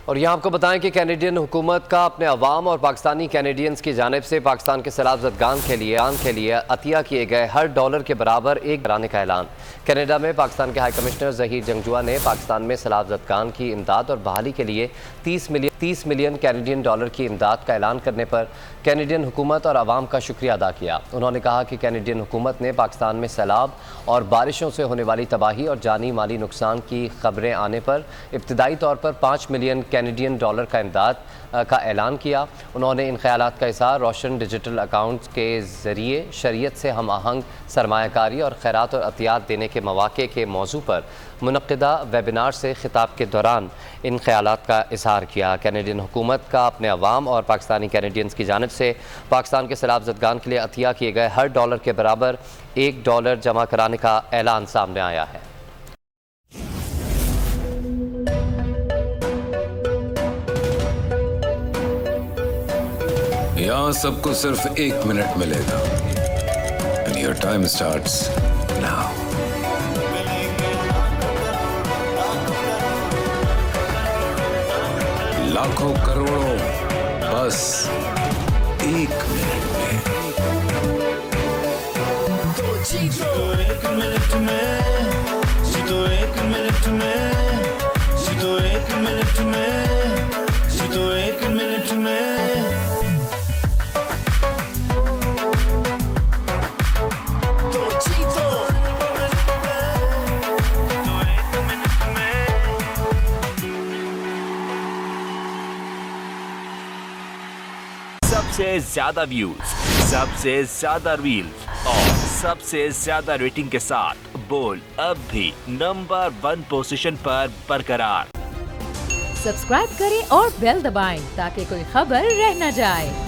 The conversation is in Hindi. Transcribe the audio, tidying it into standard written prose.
और यहाँ आपको बताएं कि कैनेडियन हुकूमत का अपने अवाम और पाकिस्तानी कैनेडियंस की जानिब से पाकिस्तान के सैलाब ज़दगान के लिए अतिया किए गए हर डॉलर के बराबर एक कराने का ऐलान। कनाडा में पाकिस्तान के हाई कमिश्नर ज़हीर जंगजुआ ने पाकिस्तान में सैलाब ज़दगान की इमदाद और बहाली के लिए 30 मिलियन कैनेडियन डॉलर की इमदाद का ऐलान करने पर कैनेडियन हुकूमत और अवाम का शुक्रिया अदा किया। उन्होंने कहा कि कैनेडियन हुकूमत ने पाकिस्तान में सैलाब और बारिशों से होने वाली तबाही और जानी माली नुकसान की खबरें आने पर इब्तदाई तौर पर 5 मिलियन कैनेडियन डॉलर का इमदाद का ऐलान किया। उन्होंने इन ख्यालात का इज़हार रोशन डिजिटल अकाउंट के ज़रिए शरीयत से हम आहंग सरमायाकारी और खैरात और अतियात देने के मौक़े के मौजू पर मुनक़्क़िदा वेबिनार से खिताब के दौरान इन ख्यालात का इज़हार किया। कैनेडियन हुकूमत का अपने अवाम और पाकिस्तानी कैनेडियंस की जानिब से पाकिस्तान के सैलाब ज़दगान के लिए अतिया किए गए हर डॉलर के बराबर $1 जमा कराने का ऐलान सामने आया है। यहाँ सबको सिर्फ 1 मिनट मिलेगा and your time starts now. लाखों करोड़ों बस 1 मिनट में। जीतो 1 मिनट में, जीतो 1 मिनट में, जीतो 1 मिनट में, जीतो 1 मिनट में। सबसे ज्यादा व्यूज, सबसे ज्यादा रील्स और सबसे ज्यादा रेटिंग के साथ बोल अब भी नंबर 1 पोजीशन पर बरकरार। सब्सक्राइब करें और बेल दबाएं ताकि कोई खबर रह न जाए।